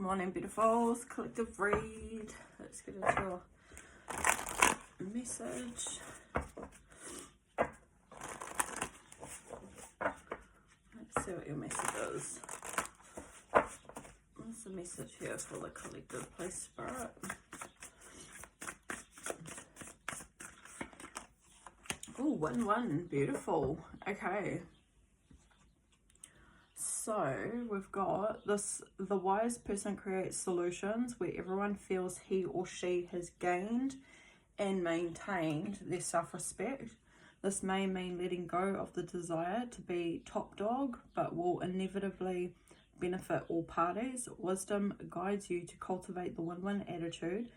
Morning, beautifuls. Collective read. Let's get into your message. Let's see what your message is. What's the message here for the collective, please, Spirit? Oh, 1-1. Beautiful. Okay. So we've got this: the wise person creates solutions where everyone feels he or she has gained and maintained their self-respect. This may mean letting go of the desire to be top dog, but will inevitably benefit all parties. Wisdom guides you to cultivate the win-win attitude,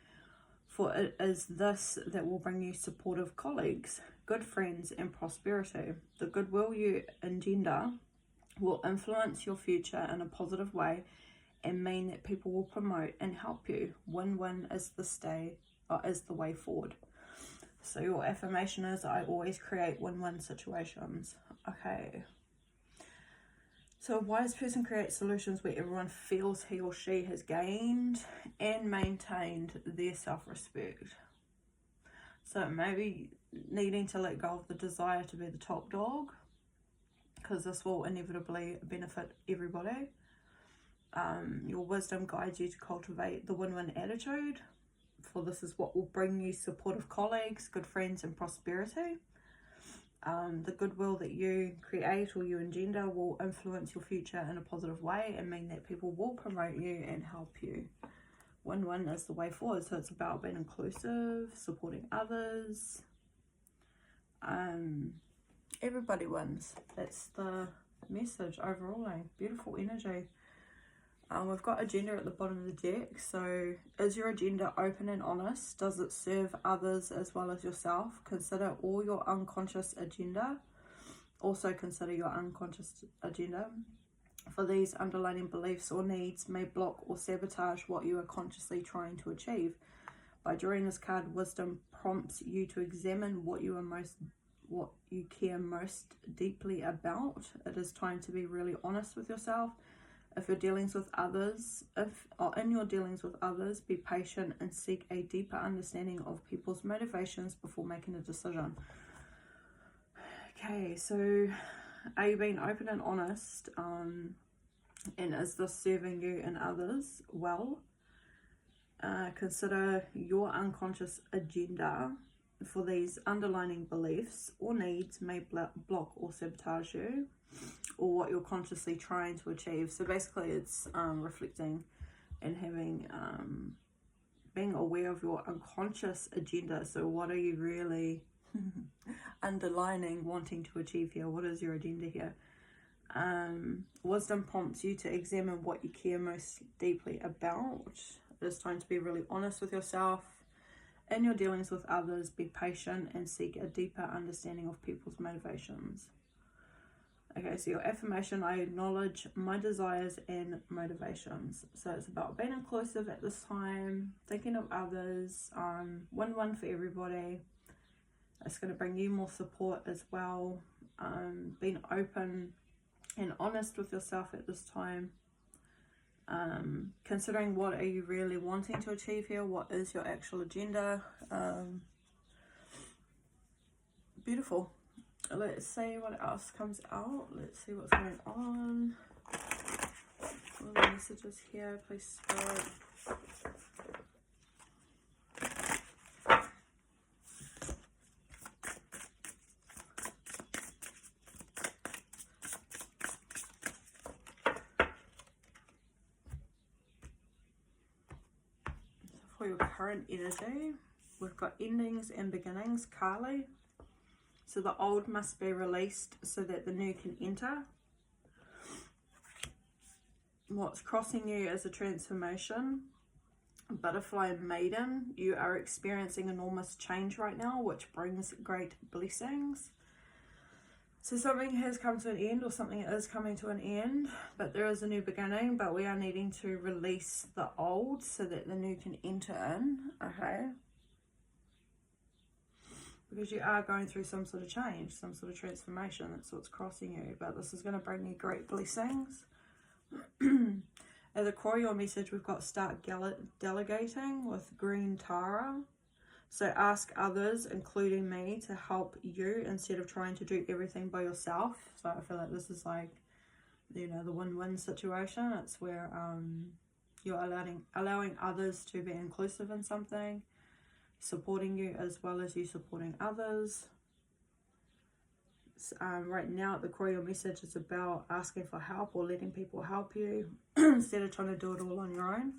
for it is this that will bring you supportive colleagues, good friends, and prosperity. The goodwill you engender will influence your future in a positive way and mean that people will promote and help you. Win-win is the way forward. So your affirmation is, I always create win-win situations. Okay. So a wise person creates solutions where everyone feels he or she has gained and maintained their self-respect. So maybe needing to let go of the desire to be the top dog, because this will inevitably benefit everybody. Your wisdom guides you to cultivate the win-win attitude, for this is what will bring you supportive colleagues, good friends, and prosperity. The goodwill that you create or you engender will influence your future in a positive way and mean that people will promote you and help you. Win-win is the way forward. So it's about being inclusive, supporting others. Everybody wins. That's the message overall. Beautiful energy. We've got agenda at the bottom of the deck. So is your agenda open and honest? Does it serve others as well as yourself? Consider all your unconscious agenda. Also consider your unconscious agenda, for these underlying beliefs or needs may block or sabotage what you are consciously trying to achieve. By drawing this card, wisdom prompts you to examine what you care most deeply about. It is time to be really honest with yourself. In your dealings with others, be patient and seek a deeper understanding of people's motivations before making a decision. Okay, so are you being open and honest? And is this serving you and others well? Consider your unconscious agenda, for these underlying beliefs or needs may block or sabotage you, or what you're consciously trying to achieve. So basically it's reflecting and having being aware of your unconscious agenda. So what are you really underlining, wanting to achieve here? What is your agenda here? Wisdom prompts you to examine what you care most deeply about. It is time to be really honest with yourself. In your dealings with others, be patient and seek a deeper understanding of people's motivations. Okay, so your affirmation: I acknowledge my desires and motivations. So it's about being inclusive at this time, thinking of others, win-win for everybody. It's going to bring you more support as well. Being open and honest with yourself at this time. Considering what are you really wanting to achieve here, what is your actual agenda. Beautiful. Let's see what else comes out. Let's see what's going on. All the messages here, please, Spirit. For your current energy, we've got endings and beginnings, Kali. So the old must be released so that the new can enter. What's crossing you is a transformation. Butterfly Maiden, you are experiencing enormous change right now, which brings great blessings. So something has come to an end, or something is coming to an end, but there is a new beginning, but we are needing to release the old so that the new can enter in, okay? Because you are going through some sort of change, some sort of transformation. That's what's crossing you, but this is going to bring you great blessings. At the core of your message, we've got start delegating with green Tara. So ask others, including me, to help you instead of trying to do everything by yourself. So I feel like this is like, you know, the win-win situation. It's where you're allowing others to be inclusive in something, supporting you as well as you supporting others. Right now at the core of your message is about asking for help or letting people help you instead of trying to do it all on your own.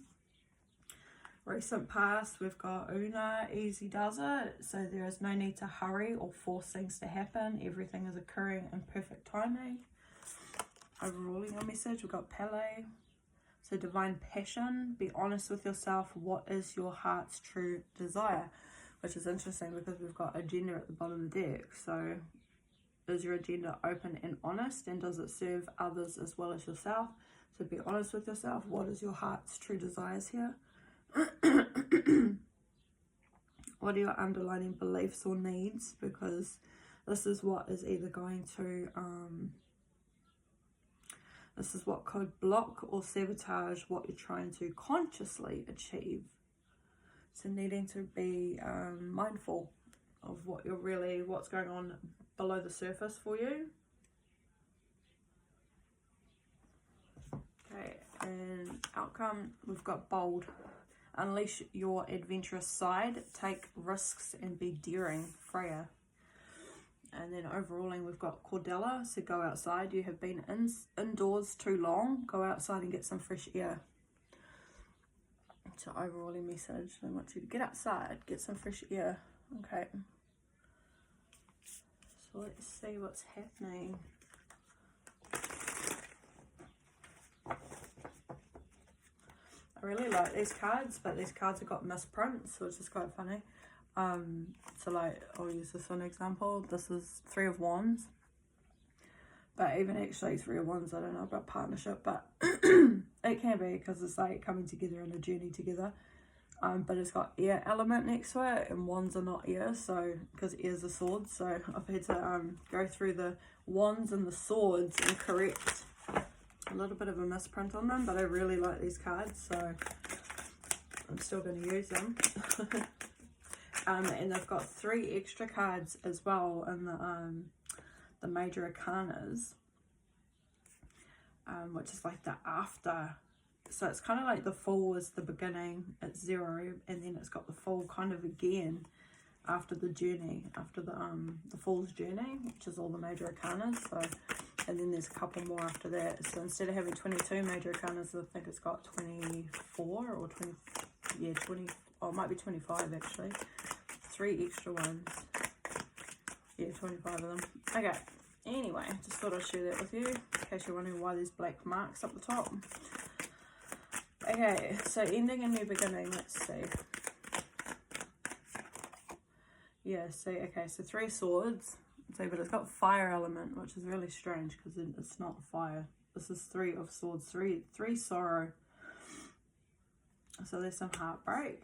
Recent past, we've got Una, easy does it. So there is no need to hurry or force things to happen. Everything is occurring in perfect timing. Overall in your message, we've got Pele. So divine passion, be honest with yourself. What is your heart's true desire? Which is interesting because we've got agenda at the bottom of the deck. So is your agenda open and honest, and does it serve others as well as yourself? So be honest with yourself. What is your heart's true desires here? What are your underlying beliefs or needs? Because this is what is either going to this is what could block or sabotage what you're trying to consciously achieve. So needing to be mindful of what's going on below the surface for you. Okay, and outcome, we've got bold. Unleash your adventurous side, take risks and be daring, Freya. And then overalling, we've got Cordella, so go outside. You have been indoors too long. Go outside and get some fresh air. So overalling message, I want you to get outside, get some fresh air. Okay. So let's see what's happening. I really like these cards, but these cards have got misprints, which is quite funny. So like, I'll use this one example. This is 3 of Wands. But even actually 3 of Wands, I don't know about partnership, but it can be because it's like coming together in a journey together. But it's got air element next to it, and wands are not air, so because airs are swords, so I've had to go through the wands and the swords and correct a little bit of a misprint on them. But I really like these cards, so I'm still going to use them. And they've got 3 extra cards as well in the major arcanas, which is like the after. So it's kind of like the Fool is the beginning at 0, and then it's got the Fool kind of again after the journey, after the Fool's journey, which is all the major arcanas. So, and then there's a couple more after that. So instead of having 22 major arcanas, I think it's got 24 or 20. Yeah, 20. Oh, it might be 25 actually. 3 extra ones. Yeah, 25 of them. Okay. Anyway, just thought I'd share that with you in case you're wondering why there's black marks up the top. Okay, so ending a new beginning, let's see. Yeah, see, okay, so 3 swords. See, but it's got fire element, which is really strange because it's not fire. This is 3 of swords, 3 sorrow. So there's some heartbreak.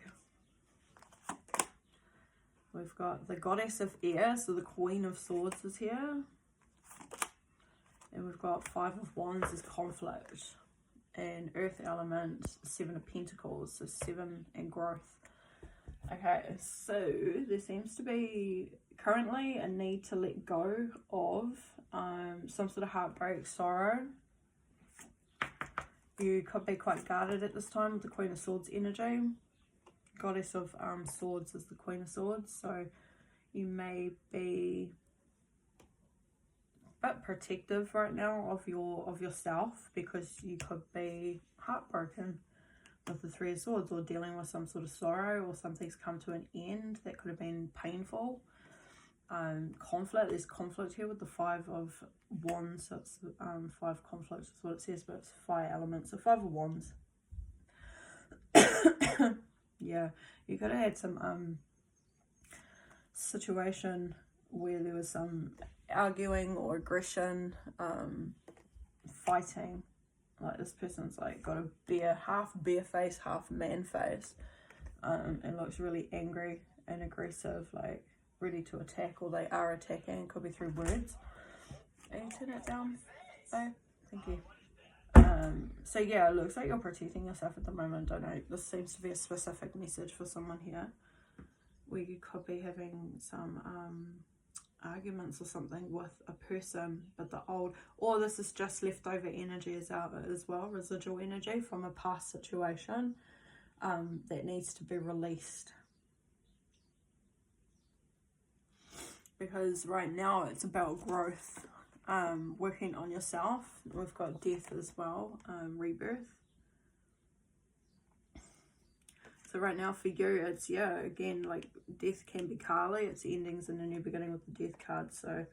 We've got the goddess of air, so the queen of swords is here. And we've got 5 of wands is conflict. And earth element, 7 of pentacles, so 7 and growth. Okay, so there seems to be currently a need to let go of some sort of heartbreak, sorrow. You could be quite guarded at this time with the Queen of Swords energy. Goddess of Swords is the Queen of Swords, so you may be a bit protective right now of yourself because you could be heartbroken with the 3 of Swords, or dealing with some sort of sorrow, or something's come to an end that could have been painful. Conflict, there's conflict here with the 5 of wands, so it's 5 conflicts is what it says, but it's fire element, so 5 of wands. Yeah, you could have had some situation where there was some arguing or aggression, fighting. Like this person's like got a half bear face, half man face, and looks really angry and aggressive, like ready to attack, or they are attacking. Could be through words. Can you turn it down, babe? Thank you. So yeah, it looks like you're protecting yourself at the moment. Don't know, this seems to be a specific message for someone here, where you could be having some arguments or something with a person, but the old, or this is just leftover energy as well, residual energy from a past situation that needs to be released. Because right now it's about growth, working on yourself. We've got death as well, rebirth. So right now for you, it's, yeah, again, like death can be Kali. It's endings and a new beginning with the death card. So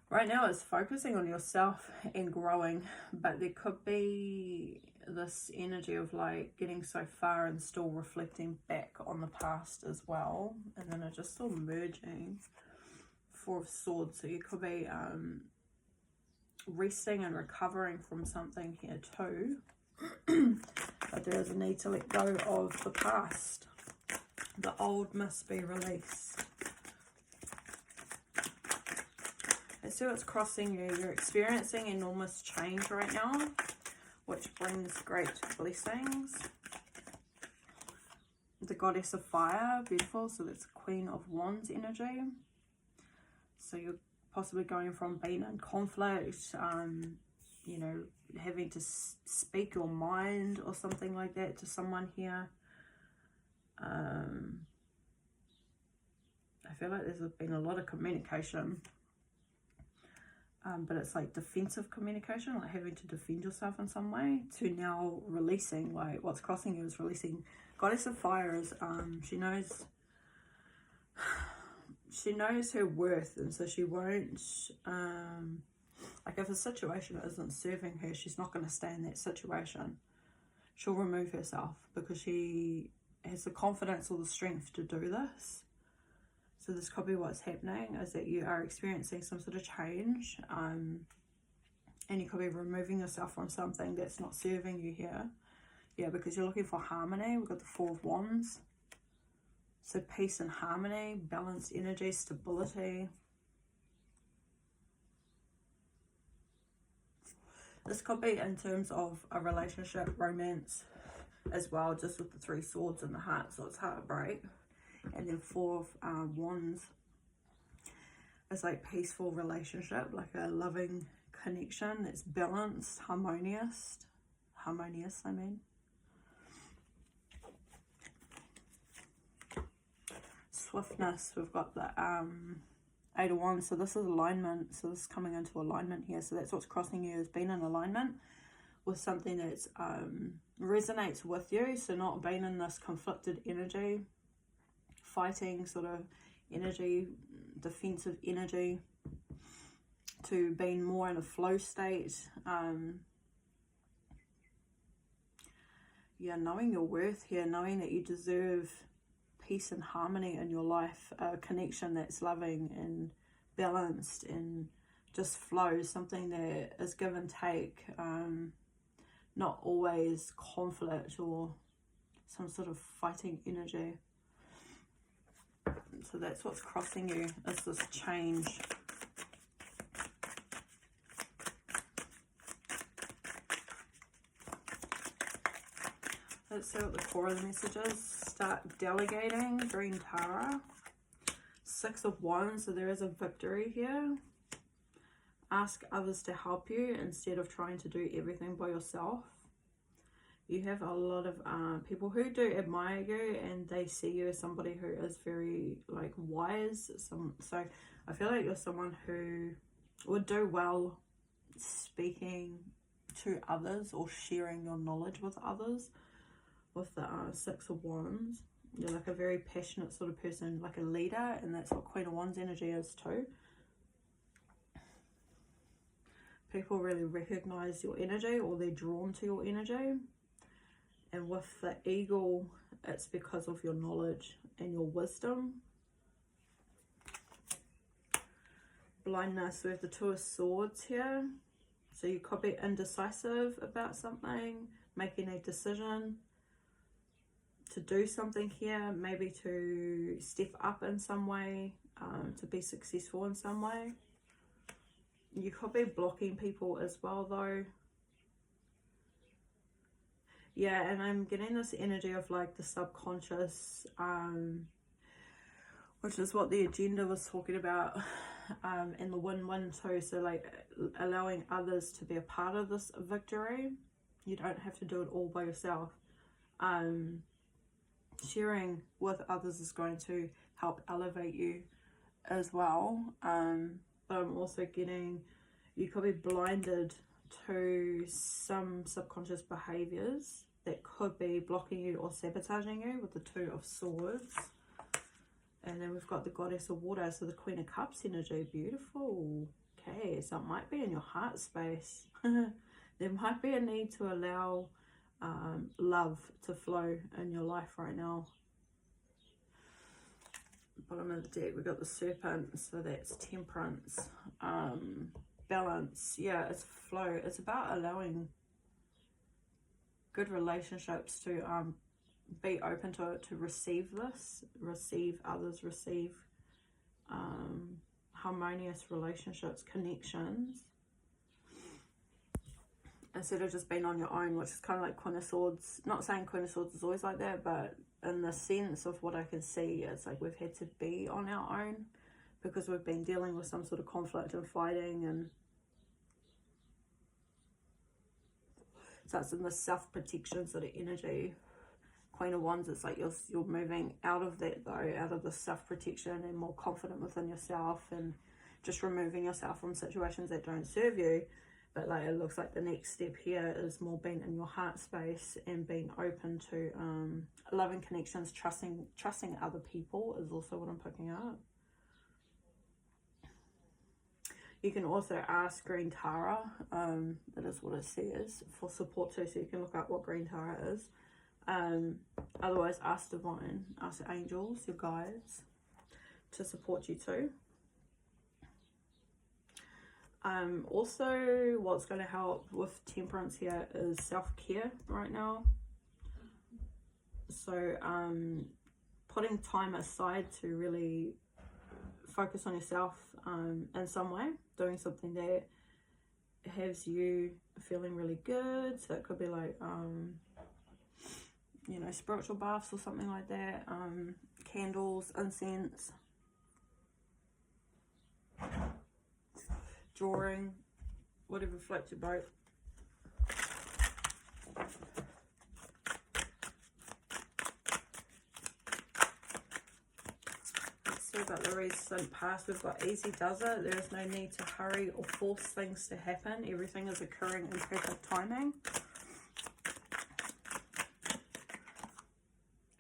right now it's focusing on yourself and growing, but there could be this energy of like getting so far and still reflecting back on the past as well. And then it's just all merging. Four of Swords. So you could be resting and recovering from something here too. But there is a need to let go of the past. The old must be released. Let's see what's crossing you. You're experiencing enormous change right now, which brings great blessings. The Goddess of Fire, beautiful. So that's Queen of Wands energy. So you're possibly going from being in conflict, you know, having to speak your mind or something like that to someone here. I feel like there's been a lot of communication, but it's like defensive communication, like having to defend yourself in some way, to now releasing, like what's crossing you is releasing. Goddess of Fire is, she knows her worth, and so she won't, like if a situation isn't serving her, she's not going to stay in that situation. She'll remove herself because she has the confidence or the strength to do this. So this could be what's happening, is that you are experiencing some sort of change, and you could be removing yourself from something that's not serving you here. Yeah, because you're looking for harmony. We've got the Four of Wands. So peace and harmony, balanced energy, stability. This could be in terms of a relationship, romance as well, just with the Three Swords in the heart, so it's heartbreak. And then Four of Wands is like peaceful relationship, like a loving connection that's balanced, harmonious, I mean. Swiftness, we've got the Eight of Wands, so this is alignment, so this is coming into alignment here, so that's what's crossing you, is being in alignment with something that's resonates with you, so not being in this conflicted energy, fighting sort of energy, defensive energy, to being more in a flow state. Yeah, knowing your worth here, knowing that you deserve peace and harmony in your life, a connection that's loving and balanced and just flows, something that is give and take, not always conflict or some sort of fighting energy. So that's what's crossing you, is this change. Let's see what the core of the message is. Start delegating, Green Tara. Six of Wands, so there is a victory here. Ask others to help you instead of trying to do everything by yourself. You have a lot of people who do admire you, and they see you as somebody who is very like wise. So I feel like you're someone who would do well speaking to others or sharing your knowledge with others. With the Six of Wands, you're like a very passionate sort of person, like a leader, and that's what Queen of Wands energy is too. People really recognize your energy, or they're drawn to your energy. And with the Eagle, it's because of your knowledge and your wisdom. Blindness, we have the Two of Swords here. So you could be indecisive about something, making a decision to do something here, maybe to step up in some way, to be successful in some way. You could be blocking people as well though. Yeah, and I'm getting this energy of like the subconscious, which is what the agenda was talking about, and the win-win too. So like allowing others to be a part of this victory. You don't have to do it all by yourself. Sharing with others is going to help elevate you as well. But I'm also getting, you could be blinded to some subconscious behaviors that could be blocking you or sabotaging you with the Two of Swords. And then we've got the Goddess of Water, so the Queen of Cups energy. Beautiful. Okay, so it might be in your heart space. There might be a need to allow love to flow in your life right now. Bottom of the deck, we've got the Serpent, so that's Temperance. Balance, yeah, it's flow. It's about allowing good relationships to be open to it, to receive this, receive others, receive harmonious relationships, connections, instead of just being on your own, which is kind of like Queen of Swords. Not saying Queen of Swords is always like that, but in the sense of what I can see, it's like we've had to be on our own because we've been dealing with some sort of conflict and fighting, and so it's in the self-protection sort of energy. Queen of Wands, it's like you're moving out of that though, out of the self-protection, and more confident within yourself, and just removing yourself from situations that don't serve you. But like it looks like the next step here is more being in your heart space and being open to loving connections, trusting other people is also what I'm picking up. You can also ask Green Tara, that is what it says, for support too, so you can look up what Green Tara is. Otherwise, ask Divine, ask angels, your guides, to support you too. Also, what's going to help with Temperance here is self-care right now. So, putting time aside to really focus on yourself in some way, doing something that has you feeling really good. So it could be like, you know, spiritual baths or something like that, candles, incense, drawing, whatever floats your boat. Let's see about the recent past. We've got easy does it. There is no need to hurry or force things to happen. Everything is occurring in perfect timing.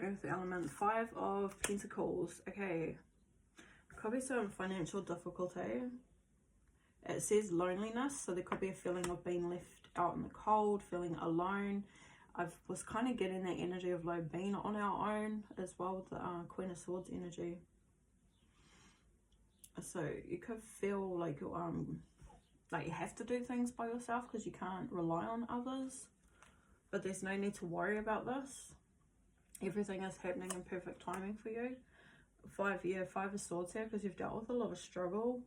Earth element, 5 of Pentacles. Okay, could be some financial difficulty. It says loneliness, so there could be a feeling of being left out in the cold, feeling alone. I was kind of getting that energy of like being on our own as well with the Queen of Swords energy. So you could feel like you have to do things by yourself because you can't rely on others. But there's no need to worry about this. Everything is happening in perfect timing for you. 5 of Swords here because you've dealt with a lot of struggle.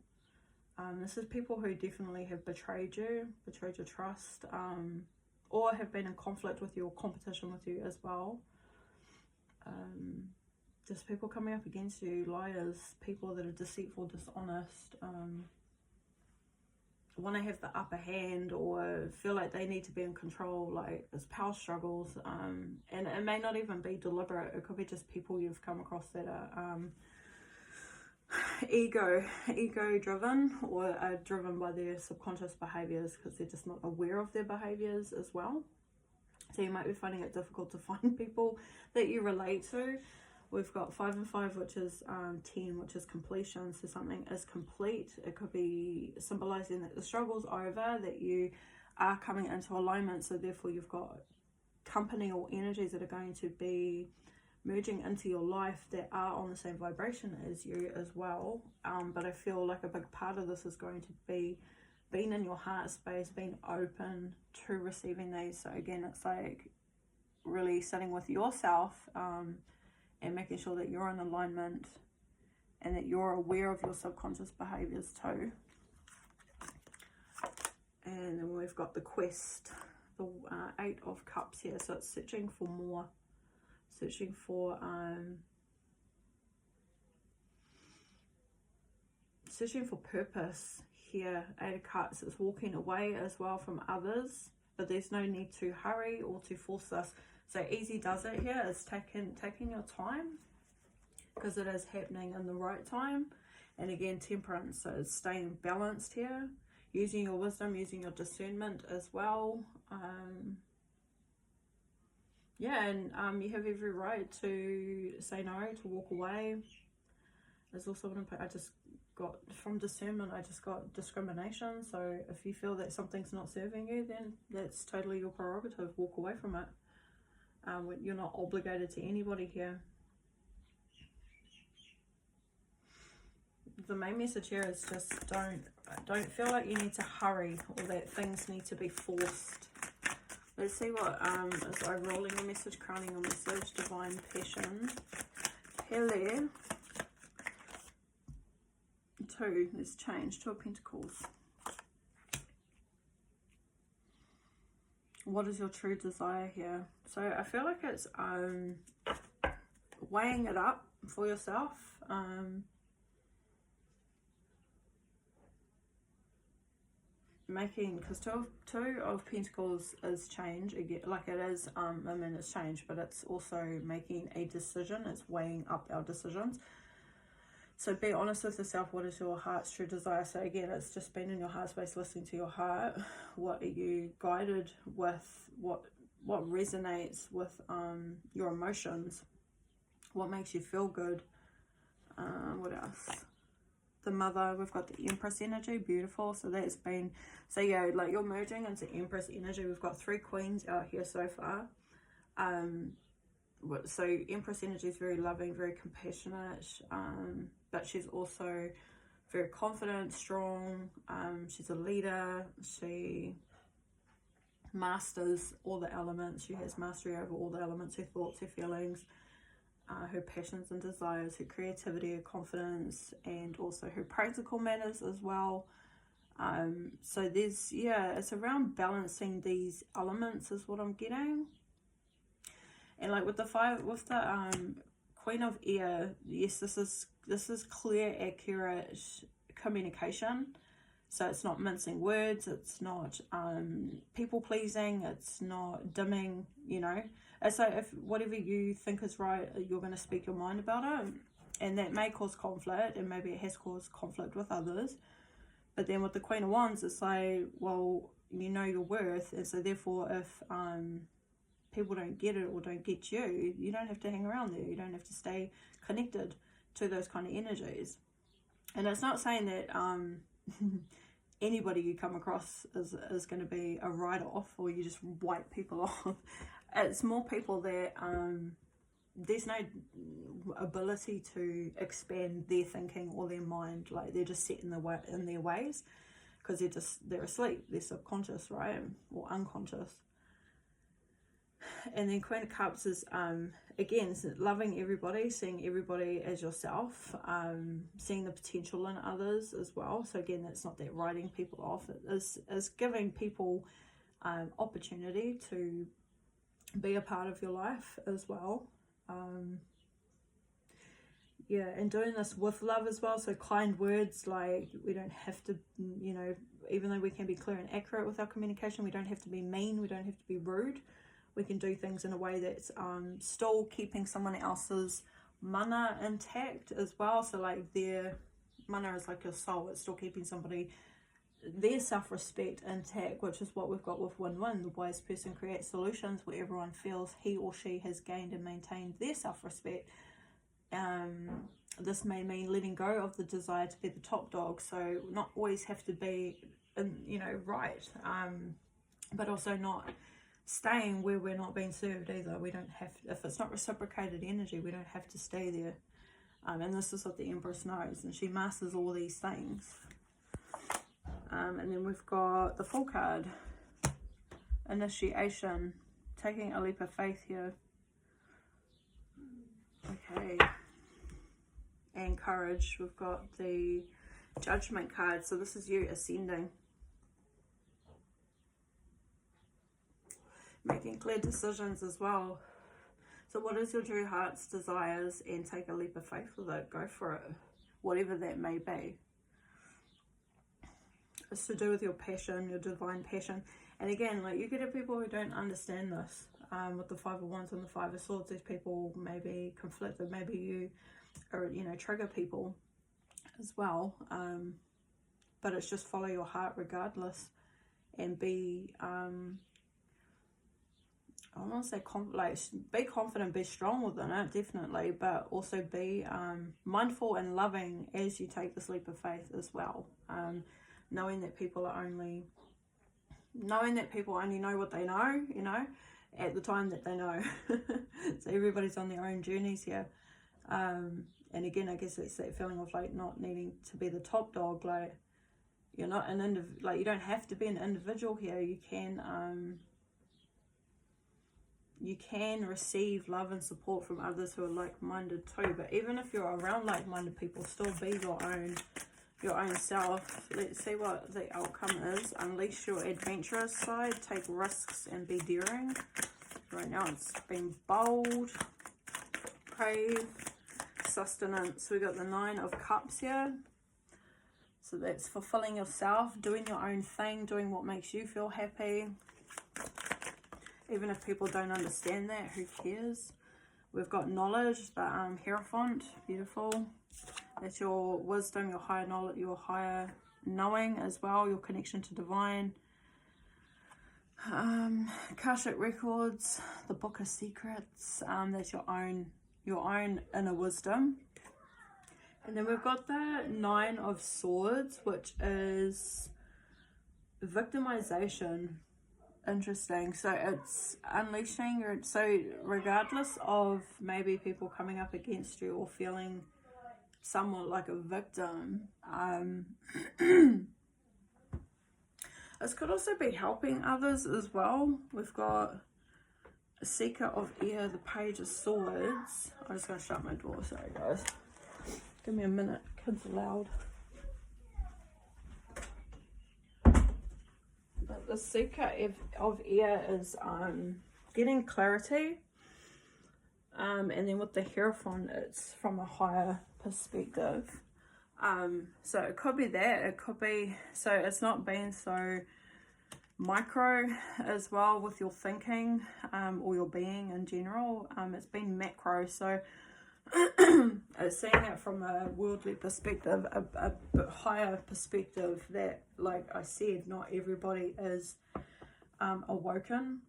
This is people who definitely have betrayed you, betrayed your trust, or have been in conflict with you or competition with you as well. Just people coming up against you, liars, people that are deceitful, dishonest, want to have the upper hand or feel like they need to be in control, like there's power struggles, and it may not even be deliberate. It could be just people you've come across that are ego driven, or are driven by their subconscious behaviors because they're just not aware of their behaviors as well. So you might be finding it difficult to find people that you relate to. We've got 5 and 5, which is 10, which is completion. So something is complete. It could be symbolizing that the struggle's over, that you are coming into alignment. So therefore you've got company or energies that are going to be merging into your life that are on the same vibration as you as well. But I feel like a big part of this is going to be being in your heart space, being open to receiving these. So again, it's like really sitting with yourself and making sure that you're in alignment and that you're aware of your subconscious behaviors too. And then we've got the Quest, the 8 of Cups here. So it's searching for more, searching for purpose here. 8 of Cups is walking away as well from others, but there's no need to hurry or to force this. So easy does it here. It's taking your time, because it is happening in the right time. And again, Temperance, so it's staying balanced here, using your wisdom, using your discernment as well. Yeah, and you have every right to say no, to walk away. There's also what I just got from discernment, I just got discrimination. So if you feel that something's not serving you, then that's totally your prerogative. Walk away from it. You're not obligated to anybody here. The main message here is just don't feel like you need to hurry or that things need to be forced. Let's see what is overruling your message, crowning your message, divine passion. Hele. 2, let's change, 2 of Pentacles. What is your true desire here? So I feel like it's weighing it up for yourself. Making, because two of Pentacles is change again, like it is I mean it's change, but it's also making a decision. It's weighing up our decisions. So be honest with yourself. What is your heart's true desire? So again, it's just being in your heart space, listening to your heart. What are you guided with? What resonates with your emotions? What makes you feel good? What else? The Mother, we've got the Empress energy, beautiful. So that's been, so yeah, like you're merging into Empress energy. We've got 3 Queens out here so far. So Empress energy is very loving, very compassionate, but she's also very confident, strong. She's a leader. She masters all the elements. She has mastery over all the elements, her thoughts, her feelings, her passions and desires, her creativity, her confidence, and also her practical manners as well. So there's, yeah, it's around balancing these elements is what I'm getting. And like with the Queen of Air, yes, this is clear, accurate communication. So it's not mincing words, it's not people pleasing, it's not dimming, you know. It's like if whatever you think is right, you're going to speak your mind about it. And that may cause conflict, and maybe it has caused conflict with others. But then with the Queen of Wands, it's like, well, you know your worth. And so therefore, if people don't get it or don't get you, you don't have to hang around there. You don't have to stay connected to those kind of energies. And it's not saying that anybody you come across is going to be a write-off, or you just wipe people off. It's more people that there's no ability to expand their thinking or their mind. Like they're just set in their ways, because they're asleep, they're subconscious, right, or unconscious. And then Queen of Cups is again, loving everybody, seeing everybody as yourself, seeing the potential in others as well. So again, that's not that writing people off. It is giving people opportunity to be a part of your life as well. Yeah, and doing this with love as well. So kind words, like we don't have to, you know, even though we can be clear and accurate with our communication, we don't have to be mean, we don't have to be rude. We can do things in a way that's still keeping someone else's mana intact as well. So like their mana is like your soul. It's still keeping somebody, their self-respect intact, which is what we've got with win-win. The wise person creates solutions where everyone feels he or she has gained and maintained their self-respect. This may mean letting go of the desire to be the top dog. So not always have to be, you know, right. But also not staying where we're not being served either. We don't have, if it's not reciprocated energy, we don't have to stay there. And this is what the Empress knows, and she masters all these things. And then we've got the Fool card, initiation, taking a leap of faith here. Okay, and courage. We've got the Judgment card. So this is you ascending. making clear decisions as well. So what is your true heart's desires, and take a leap of faith with it. Go for it, whatever that may be. It's to do with your passion, your divine passion. And again, like, you could have people who don't understand this. With the Five of Wands and the Five of Swords, these people may be conflicted. Maybe you, or you know, trigger people as well. But it's just follow your heart regardless, and be I want to say be confident, be strong within it, definitely, but also be mindful and loving as you take this leap of faith as well. Knowing that people only know what they know, you know, at the time that they know. So everybody's on their own journeys here. And again, I guess it's that feeling of like not needing to be the top dog. Like, you're not you don't have to be an individual here. You can receive love and support from others who are like-minded too. But even if you're around like-minded people, still be your own self. Let's see what the outcome is. Unleash your adventurous side, take risks and be daring. Right now it's been bold, brave, sustenance. We got the Nine of Cups here. So that's fulfilling yourself, doing your own thing, doing what makes you feel happy. Even if people don't understand that, who cares? We've got knowledge, the Hierophant, beautiful. That's your wisdom, your higher knowledge, your higher knowing as well, your connection to divine. Akashic Records, the Book of Secrets, that's your own inner wisdom. And then we've got the Nine of Swords, which is victimization. Interesting. So it's unleashing so regardless of maybe people coming up against you or feeling somewhat like a victim, this could also be helping others as well. We've got a Seeker of Air, the Page of Swords. I'm just going to shut my door, sorry guys. Give me a minute, kids are loud. But the Seeker of Air is getting clarity. And then with the Hierophant, it's from a higher perspective. So it could be that, it could be, so it's not being so micro as well with your thinking, or your being in general. It's been macro, so seeing it from a worldly perspective, a bit higher perspective, that, like I said, not everybody is awoken,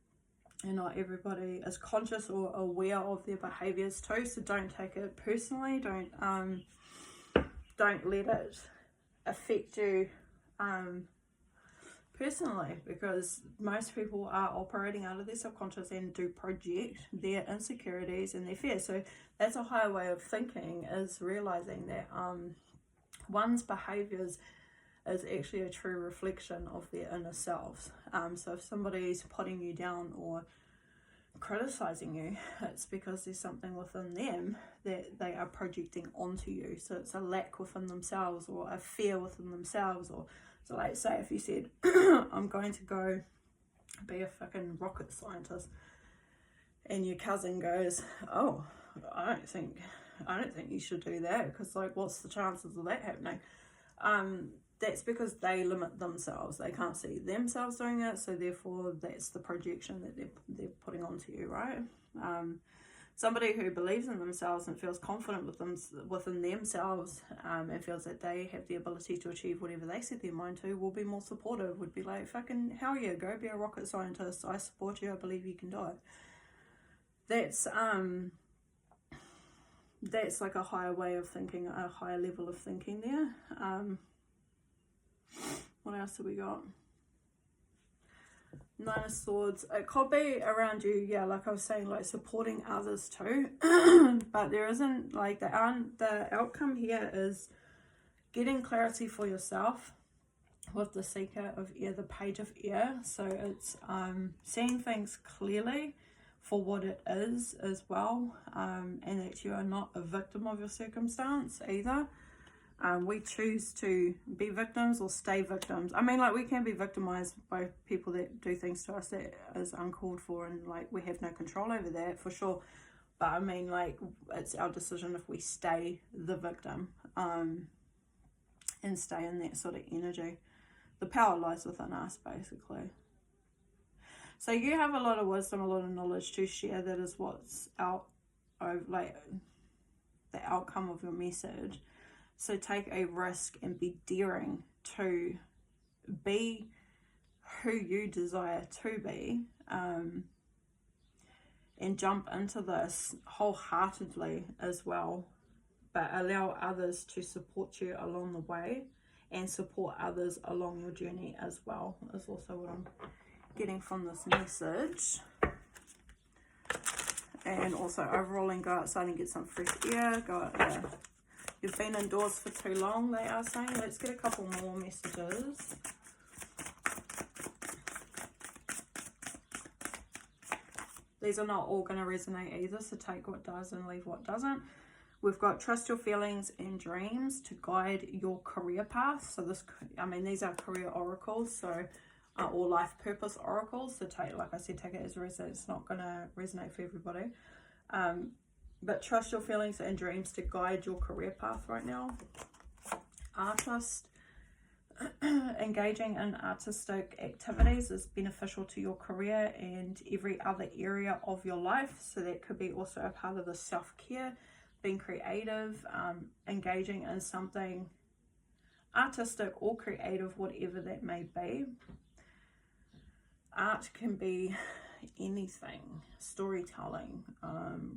and not everybody is conscious or aware of their behaviors too. So don't take it personally, don't let it affect you personally, because most people are operating out of their subconscious and do project their insecurities and their fears. So that's a higher way of thinking, is realizing that one's behaviors is actually a true reflection of their inner selves. So if somebody's putting you down or criticizing you, it's because there's something within them that they are projecting onto you. So it's a lack within themselves, or a fear within themselves. Or so, like, say if you said I'm going to go be a fucking rocket scientist, and your cousin goes, oh, I don't think you should do that, because, like, what's the chances of that happening? That's because they limit themselves. They can't see themselves doing it, so therefore that's the projection that they're putting onto you, right? Somebody who believes in themselves and feels confident within themselves, and feels that they have the ability to achieve whatever they set their mind to, will be more supportive, would be like, fucking hell yeah, go be a rocket scientist, I support you, I believe you can do it. That's like a higher way of thinking, a higher level of thinking there. What else have we got? Nine of Swords. It could be around you, yeah, like I was saying, like supporting others too. But there isn't, like, the outcome here is getting clarity for yourself with the Seeker of Air, the Page of Air. So it's seeing things clearly for what it is as well, and that you are not a victim of your circumstance either. We choose to be victims or stay victims. I mean, like, we can be victimized by people that do things to us that is uncalled for, and like we have no control over that, for sure. But I mean, like, it's our decision if we stay the victim, and stay in that sort of energy. The power lies within us, basically. So you have a lot of wisdom, a lot of knowledge to share. That is what's out of, like, the outcome of your message. So take a risk and be daring to be who you desire to be, and jump into this wholeheartedly as well, but allow others to support you along the way and support others along your journey as well, is also what I'm getting from this message. And also overall, and go outside and get some fresh air. Go out there. You've been indoors for too long, they are saying. Let's get a couple more messages. These are not all going to resonate either, so take what does and leave what doesn't. We've got trust your feelings and dreams to guide your career path. So this, I mean, these are career oracles, so or life purpose oracles. So take, like I said, take it as resonate. It's not going to resonate for everybody. But trust your feelings and dreams to guide your career path right now. Artist. Engaging in artistic activities is beneficial to your career and every other area of your life. So that could be also a part of the self-care, being creative, engaging in something artistic or creative, whatever that may be. Art can be anything, storytelling,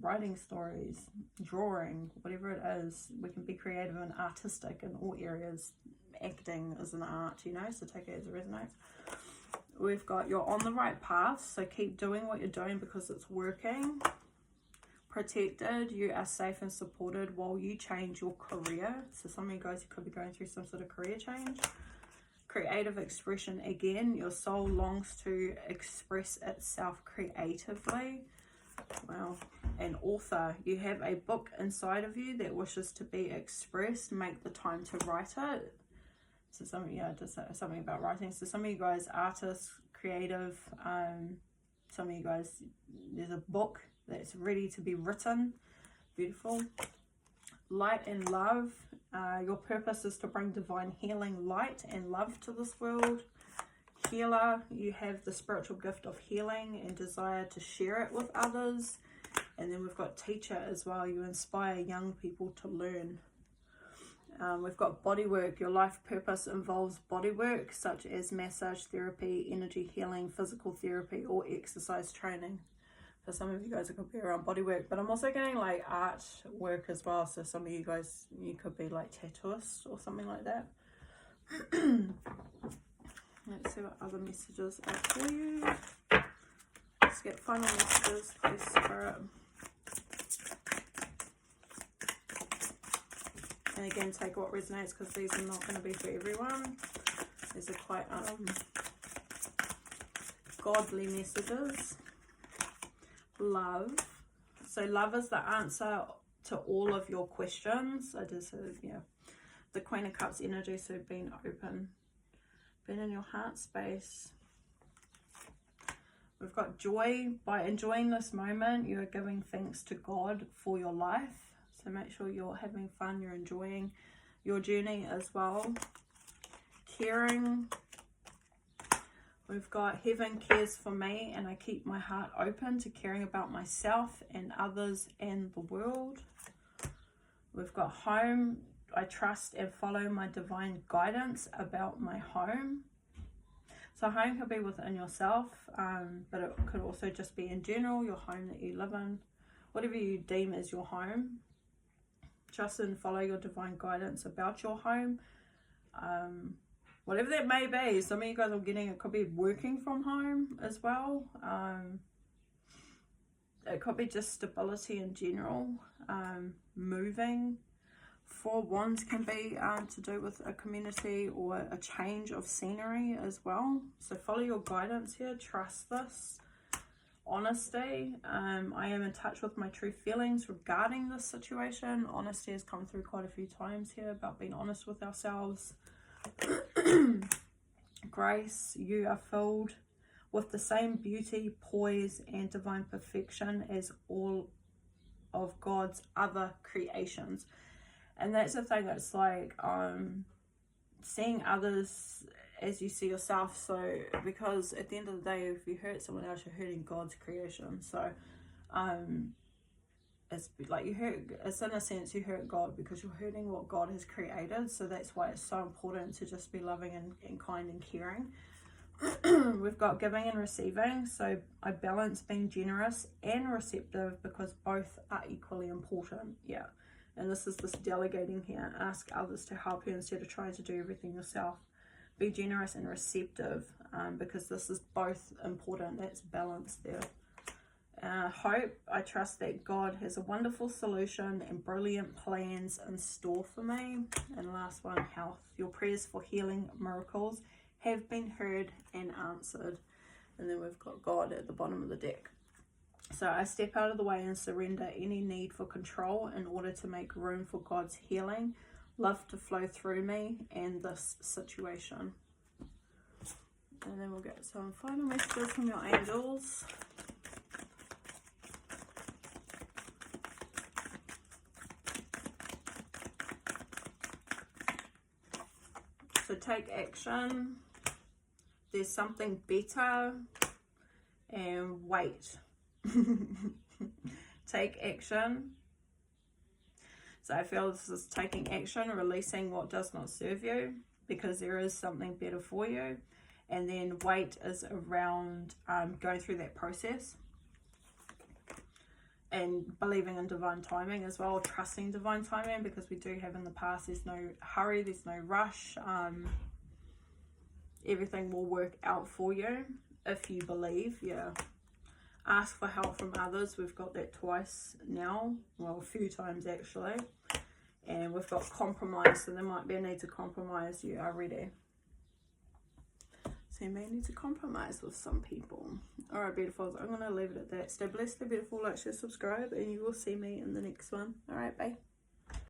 writing stories, drawing, whatever it is. We can be creative and artistic in all areas. Acting is an art, you know, so take it as it resonates. We've got you're on the right path, so keep doing what you're doing because it's working. Protected, you are safe and supported while you change your career. So some of you guys, you could be going through some sort of career change. Creative expression, again, your soul longs to express itself creatively. Wow. And author, you have a book inside of you that wishes to be expressed. Make the time to write it. So just something about writing. So some of you guys, artists, creative, some of you guys, there's a book that's ready to be written. Beautiful. Light and love. Your purpose is to bring divine healing, light and love to this world. Healer, you have the spiritual gift of healing and desire to share it with others. And then we've got teacher as well. You inspire young people to learn. We've got body work. Your life purpose involves body work such as massage therapy, energy healing, physical therapy, or exercise training. For some of you guys, it could be around body work, but I'm also getting like art work as well. So some of you guys, you could be like tattooists or something like that. Let's see what other messages are for you. Let's get final messages, please, Spirit. And again, take what resonates because these are not going to be for everyone. These are quite godly messages. Love. So love is the answer to all of your questions. I just said, yeah. The Queen of Cups energy, so being open. Being in your heart space. We've got joy. By enjoying this moment, you are giving thanks to God for your life. So make sure you're having fun, you're enjoying your journey as well. Caring. We've got heaven cares for me and I keep my heart open to caring about myself and others and the world. We've got home. I trust and follow my divine guidance about my home. So home could be within yourself, but it could also just be in general, your home that you live in. Whatever you deem as your home. Trust and follow your divine guidance about your home. Whatever that may be. Some of you guys are getting, it could be working from home as well. It could be just stability in general. Moving. 4 Wands can be to do with a community or a change of scenery as well. So follow your guidance here. Trust this. honesty. I am in touch with my true feelings regarding this situation. Honesty has come through quite a few times here about being honest with ourselves. Grace, you are filled with the same beauty, poise, and divine perfection as all of God's other creations. And that's the thing, it's like seeing others as you see yourself. So because at the end of the day, if you hurt someone else, you're hurting God's creation. So it's like it's in a sense you hurt God because you're hurting what God has created. So that's why it's so important to just be loving and kind and caring. We've got giving and receiving. So I balance being generous and receptive because both are equally important. Yeah. And this is this delegating here. Ask others to help you instead of trying to do everything yourself. Be generous and receptive because this is both important. That's balance there. Hope. I trust that God has a wonderful solution and brilliant plans in store for me. And last one, health. Your prayers for healing, miracles have been heard and answered. And then we've got God at the bottom of the deck. So I step out of the way and surrender any need for control in order to make room for God's healing, love to flow through me and this situation. And then we'll get some final messages from your angels. So take action. There's something better. And wait. Take action. So I feel this is taking action, releasing what does not serve you because there is something better for you. And then wait is around going through that process and believing in divine timing as well, trusting divine timing, because we do have in the past, there's no hurry, there's no rush. Everything will work out for you if you believe. Yeah. Ask for help from others. We've got that twice now. Well, a few times actually. And we've got compromise. So there might be a need to compromise. You are ready. So you may need to compromise with some people. Alright, beautifuls. I'm going to leave it at that. Stay blessed, stay beautiful. Like, share, subscribe. And you will see me in the next one. Alright, bye.